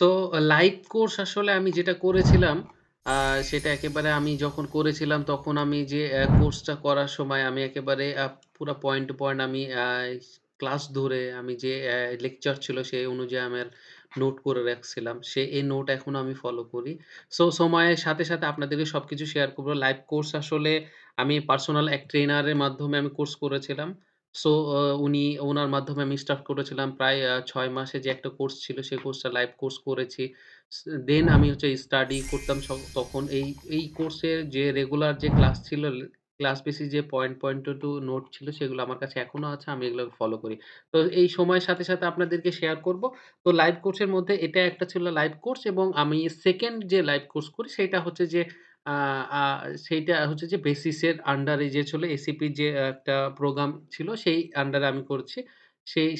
So live course আসলে আমি যেটা করেছিলাম, আ সেটা একেবারে আমি যখন করেছিলাম তখন আমি যে কোর্সটা করার সময় আমি একেবারে পুরা পয়েন্ট টু পয়েন্ট আমি ক্লাস ধরে আমি যে লেকচার ছিল সেই অনুযায়ী আমার নোট করে রাখছিলাম। এই নোট এখনো আমি ফলো করি। সো সময়ের সাথে, সাথে আপনাদেরকে সবকিছু শেয়ার করব। লাইভ কোর্স আসলে আমি পার্সোনাল এক ট্রেনারের মাধ্যমে আমি কোর্স করেছিলাম। সো উনার মাধ্যমে আমি স্টার্ট করেছিলাম প্রায় ৬ মাসে যে একটা কোর্স ছিল, সেই কোর্সটা লাইভ কোর্স করেছি। স দেন আমি হচ্ছে স্টাডি করতাম তখন এই কোর্সের যে রেগুলার যে ক্লাস ছিল, ক্লাস বেসিস যে পয়েন্ট টু নোট ছিল সেগুলো আমার কাছে এখনো আছে। আমি এগুলো ফলো করি। তো এই সময়ের সাথে, সাথে আপনাদেরকে শেয়ার করব। তো লাইভ কোর্সের মধ্যে এটা একটা ছিল লাইভ কোর্স এবং আমি 2nd যে লাইভ কোর্স করি সেটা হচ্ছে যে আ আ সেইটা হচ্ছে যে বেসিসের আন্ডারে যে ছিল এসিপির যে একটা প্রোগ্রাম ছিল সেই আন্ডারে আমি করছি।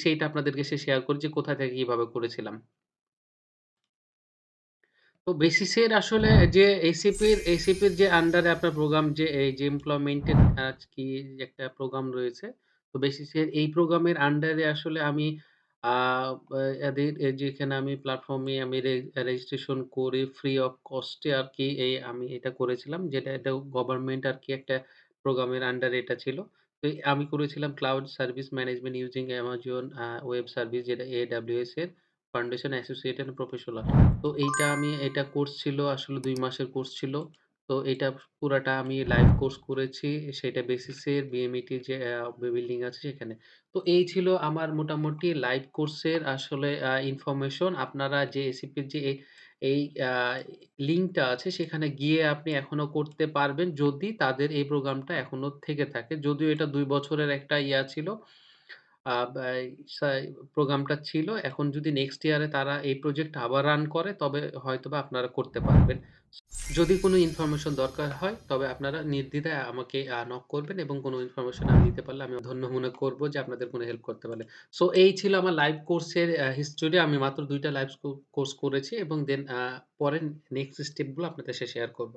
সেইটা আপনাদেরকে শেয়ার করি যে কোথা থেকে কিভাবে করেছিলাম। তো বেসিসের আসলে যে এসিপির যে আন্ডারে আপনার প্রোগ্রাম যে এই যে এমপ্লয়মেন্টের কি একটা প্রোগ্রাম রয়েছে। তো বেসিসের এই প্রোগ্রামের আন্ডারে আসলে আমি আ বা এদের যেখানে আমি প্ল্যাটফর্মে আমি রেজিস্ট্রেশন করে ফ্রি অফ কস্ট এ আরকি আমি এটা করেছিলাম। এটা গভর্নমেন্ট আরকি একটা প্রোগ্রামের আন্ডারে এটা ছিল। তো আমি করেছিলাম cloud service management using Amazon web service যেটা AWS এর ফাউন্ডেশন অ্যাসোসিয়েটেড প্রফেশনাল। তো এটা কোর্স ছিল আসলে ২ মাসের কোর্স ছিল। তো এটা পুরাটা আমি লাইভ কোর্স করেছি। সেটা বেসিসের বিএমইটি যে বিল্ডিং আছে সেখানে। তো এই ছিল আমার মোটামুটি লাইভ কোর্সের আসলে ইনফরমেশন। আপনারা যে এসিপির যে এই আ লিঙ্কটা আছে সেখানে গিয়ে আপনি এখনো করতে পারবেন যদি তাদের এই প্রোগ্রামটা এখনো থেকে থাকে। যদিও এটা ২ বছরের একটা ছিল। আ বাই সাই প্রোগ্রামটা ছিল। এখন যদি নেক্সট ইয়ারে তারা এই প্রজেক্ট আবার রান করে তবে হয়তোবা আপনারা করতে পারবেন। যদি কোনো ইনফরমেশন দরকার হয় তবে আপনারা নির্দ্বিধায় আমাকে নক করবেন এবং কোনো ইনফরমেশন আমি দিতে পারলে আমি ধন্য মনে করব যে আপনাদের কোনো হেল্প করতে পারলে। সো এই ছিল আমার লাইভ কোর্সের হিস্টোরি। আমি মাত্র ২ টা লাইভ কোর্স করেছি এবং দেন পরে নেক্সট স্টেপ গুলো আপনাদের সাথে শেয়ার করব।